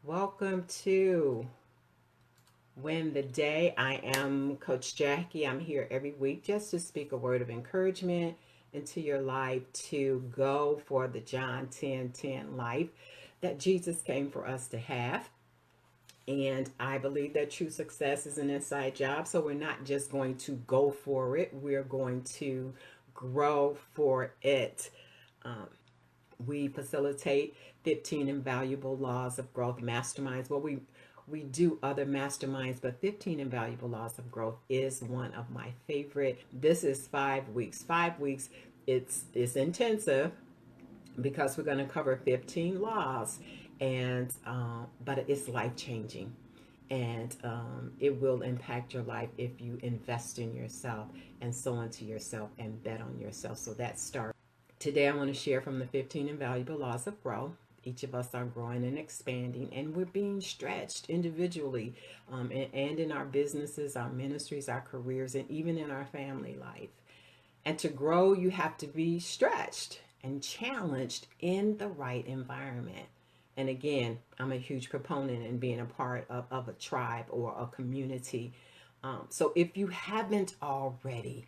Welcome to Win the Day. I am Coach Jackie. I'm here every week just to speak a word of encouragement into your life to go for the John 10:10 life that Jesus came for us to have. And I believe that true success is an inside job. So we're not just going to go for it, we're going to grow for it. Um, we facilitate 15 invaluable laws of growth masterminds. Well, we do other masterminds, but 15 invaluable laws of growth is one of my favorite. This is 5 weeks. 5 weeks. It's intensive because we're going to cover 15 laws, and but it's life changing, and it will impact your life if you invest in yourself and sow into yourself and bet on yourself. So that starts. Today, I want to share from the 15 Invaluable Laws of Growth. Each of us are growing and expanding, and we're being stretched individually and in our businesses, our ministries, our careers, and even in our family life. And to grow, you have to be stretched and challenged in the right environment. And again, I'm a huge proponent in being a part of a tribe or a community. So if you haven't already,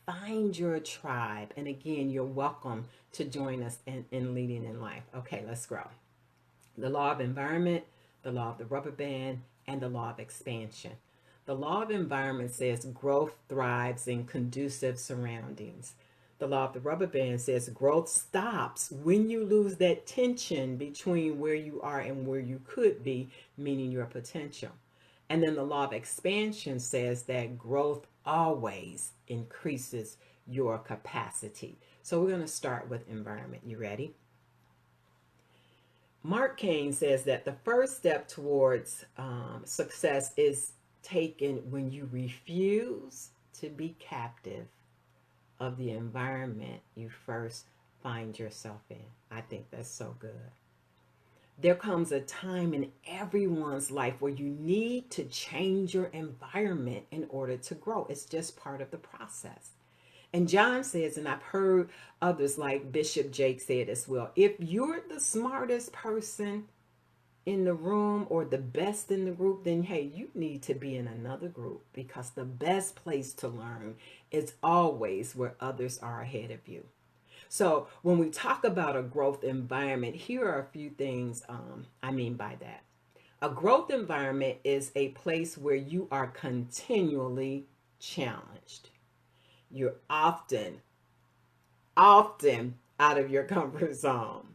find your tribe. And again, you're welcome to join us in leading in life. Okay, let's grow. The law of environment, the law of the rubber band, and the law of expansion. The law of environment says growth thrives in conducive surroundings. The law of the rubber band says growth stops when you lose that tension between where you are and where you could be, meaning your potential. And then the law of expansion says that growth always increases your capacity. So we're going to start with environment. You ready? Mark Kane says that the first step towards success is taken when you refuse to be captive of the environment you first find yourself in. I think that's so good. There comes a time in everyone's life where you need to change your environment in order to grow. It's just part of the process. And John says, and I've heard others like Bishop Jake say it as well, if you're the smartest person in the room or the best in the group, then hey, you need to be in another group, because the best place to learn is always where others are ahead of you. So when we talk about a growth environment, here are a few things I mean by that. A growth environment is a place where you are continually challenged. You're often out of your comfort zone.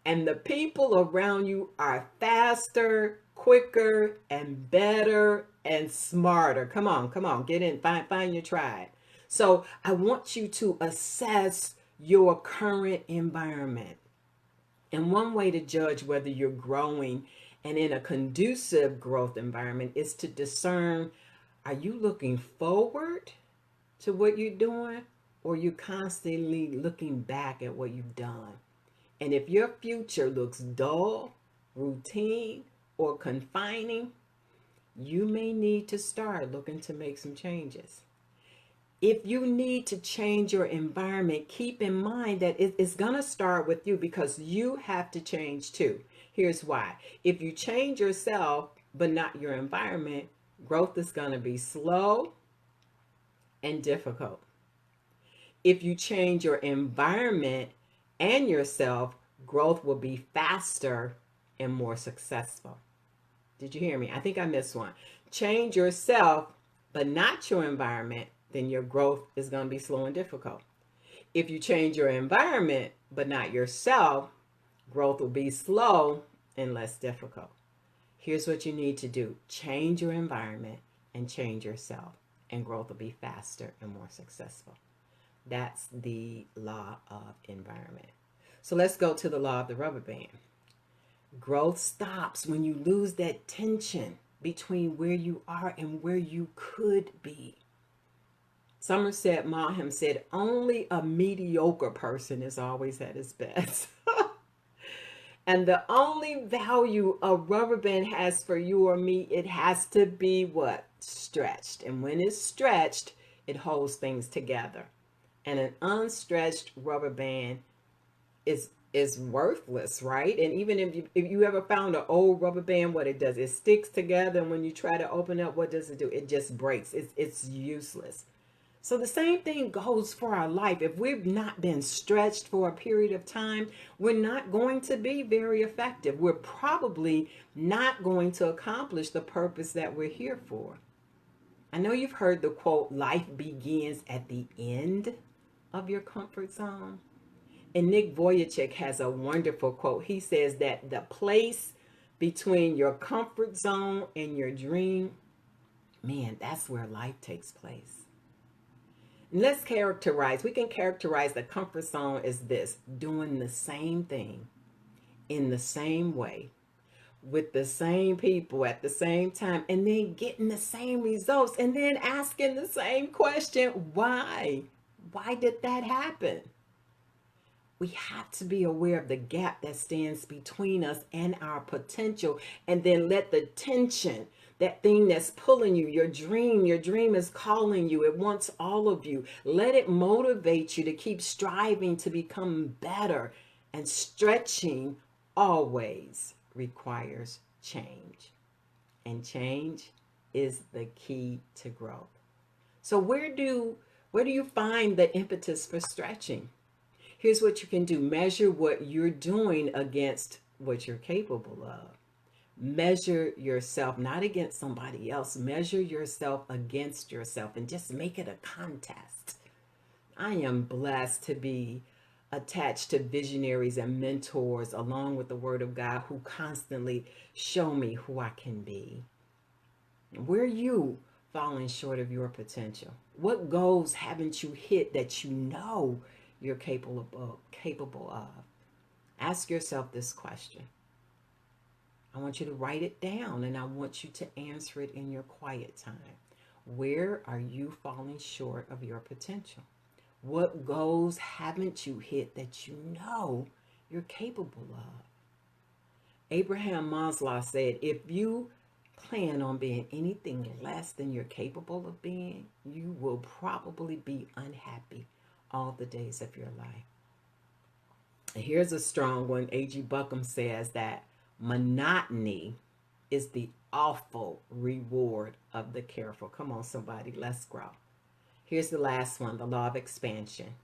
And the people around you are faster, quicker, and better and smarter. Come on, get in, find your tribe. So I want you to assess your current environment. And one way to judge whether you're growing and in a conducive growth environment is to discern, are you looking forward to what you're doing, or you constantly looking back at what you've done? And if your future looks dull, routine, or confining, you may need to start looking to make some changes. If you need to change your environment, keep in mind that it's going to start with you, because you have to change too. Here's why. If you change yourself but not your environment, growth is going to be slow and difficult. If you change your environment and yourself, growth will be faster and more successful. Did you hear me? I think I missed one. Change yourself, but not your environment, then your growth is going to be slow and difficult. If you change your environment, but not yourself, growth will be slow and less difficult. Here's what you need to do. Change your environment and change yourself, and growth will be faster and more successful. That's the law of environment. So let's go to the law of the rubber band. Growth stops when you lose that tension between where you are and where you could be. Somerset Maugham said, only a mediocre person is always at his best. And the only value a rubber band has for you or me, it has to be what? Stretched. And when it's stretched, it holds things together. And an unstretched rubber band is is worthless, right? And even if you ever found an old rubber band, what it does, it sticks together, and when you try to open up, what does it do? It just breaks. It's useless. So the same thing goes for our life. If we've not been stretched for a period of time, we're not going to be very effective. We're probably not going to accomplish the purpose that we're here for. I know you've heard the quote, life begins at the end of your comfort zone. And Nick Vujicic has a wonderful quote. He says that the place between your comfort zone and your dream, man, that's where life takes place. And we can characterize the comfort zone as this: doing the same thing in the same way with the same people at the same time, and then getting the same results, and then asking the same question, why? Why did that happen? We have to be aware of the gap that stands between us and our potential, and then let the tension, that thing that's pulling you, your dream is calling you. It wants all of you. Let it motivate you to keep striving to become better. And stretching always requires change. And change is the key to growth. So where do you find the impetus for stretching? Here's what you can do. Measure what you're doing against what you're capable of. Measure yourself, not against somebody else. Measure yourself against yourself, and just make it a contest. I am blessed to be attached to visionaries and mentors, along with the Word of God, who constantly show me who I can be. Where are you falling short of your potential? What goals haven't you hit that you know you're capable of? Ask yourself this question. I want you to write it down, and I want you to answer it in your quiet time. Where are you falling short of your potential? What goals haven't you hit that you know you're capable of? Abraham Maslow said, if you plan on being anything less than you're capable of being, you will probably be unhappy all the days of your life. And here's a strong one. A.G. Buckham says that monotony is the awful reward of the careful. Come on, somebody, let's grow. Here's the last one, the law of expansion.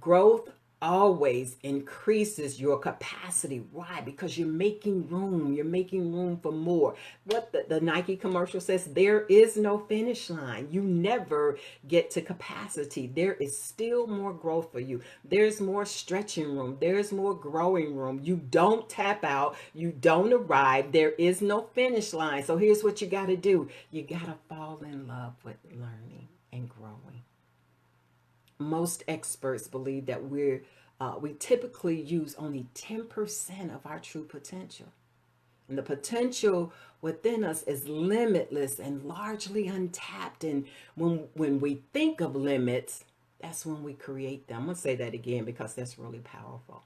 Growth always increases your capacity. Why? Because you're making room. You're making room for more. What the Nike commercial says, there is no finish line. You never get to capacity. There is still more growth for you. There's more stretching room. There's more growing room. You don't tap out. You don't arrive. There is no finish line. So here's what you got to do. You got to fall in love with learning and growing. Most experts believe that we typically use only 10% of our true potential. And the potential within us is limitless and largely untapped. And when we think of limits, that's when we create them. I'm going to say that again because that's really powerful.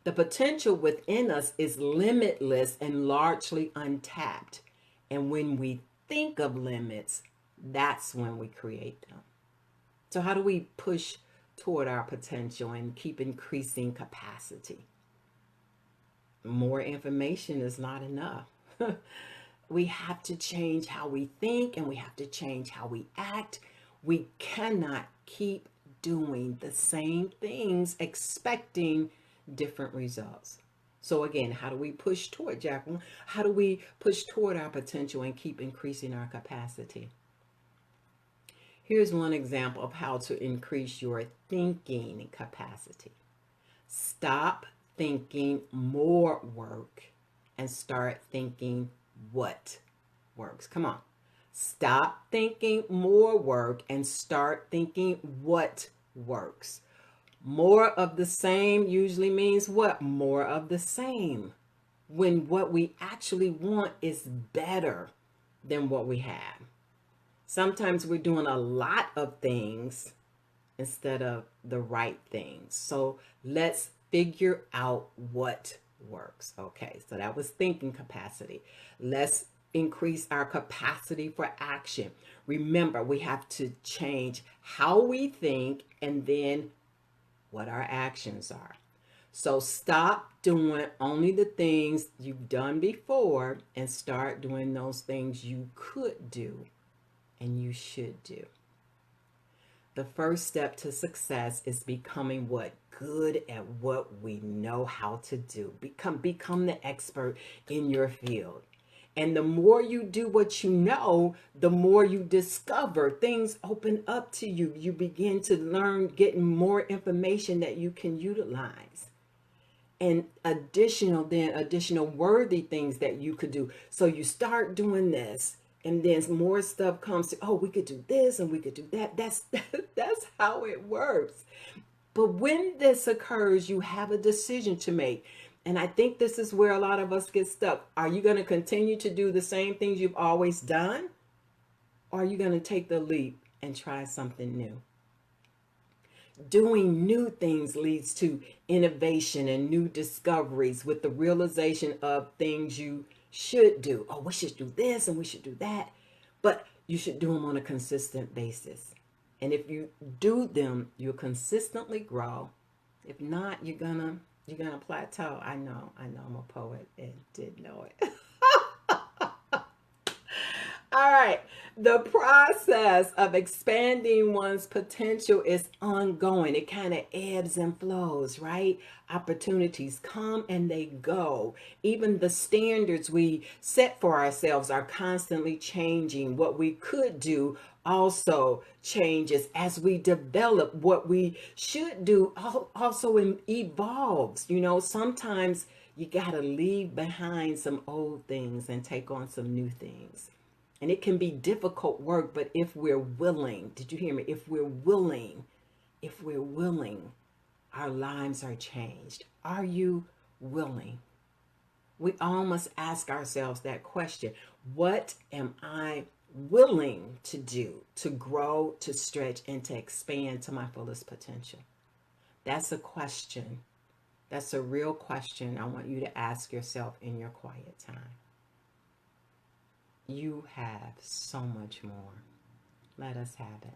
The potential within us is limitless and largely untapped. And when we think of limits, that's when we create them. So how do we push toward our potential and keep increasing capacity? More information is not enough. We have to change how we think, and we have to change how we act. We cannot keep doing the same things expecting different results. So again, how do we push toward, Jacqueline? How do we push toward our potential and keep increasing our capacity? Here's one example of how to increase your thinking capacity. Stop thinking more work and start thinking what works. Come on. Stop thinking more work and start thinking what works. More of the same usually means what? More of the same. When what we actually want is better than what we have. Sometimes we're doing a lot of things instead of the right things. So let's figure out what works. Okay, so that was thinking capacity. Let's increase our capacity for action. Remember, we have to change how we think and then what our actions are. So stop doing only the things you've done before and start doing those things you could do and you should do. The first step to success is becoming what? Good at what we know how to do. Become the expert in your field. And the more you do what you know, the more you discover. Things open up to you. You begin to learn, getting more information that you can utilize. And additional worthy things that you could do. So you start doing this, and then more stuff comes to, oh, we could do this and we could do that. That's how it works. But when this occurs, you have a decision to make. And I think this is where a lot of us get stuck. Are you going to continue to do the same things you've always done? Or are you going to take the leap and try something new? Doing new things leads to innovation and new discoveries with the realization of things you should do. Oh, we should do this and we should do that. But you should do them on a consistent basis. And if you do them, you'll consistently grow. If not, you're gonna plateau. I know I'm a poet and did know it. All right. The process of expanding one's potential is ongoing. It kind of ebbs and flows, right? Opportunities come and they go. Even the standards we set for ourselves are constantly changing. What we could do also changes as we develop. What we should do also evolves. You know, sometimes you got to leave behind some old things and take on some new things. And it can be difficult work, but if we're willing, did you hear me? If we're willing, our lives are changed. Are you willing? We all must ask ourselves that question. What am I willing to do to grow, to stretch, and to expand to my fullest potential? That's a question. That's a real question I want you to ask yourself in your quiet time. You have so much more. Let us have it.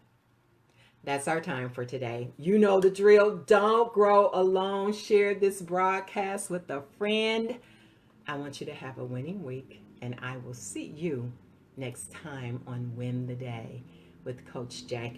That's our time for today. You know the drill. Don't grow alone. Share this broadcast with a friend. I want you to have a winning week, and I will see you next time on Win the Day with Coach Jackie.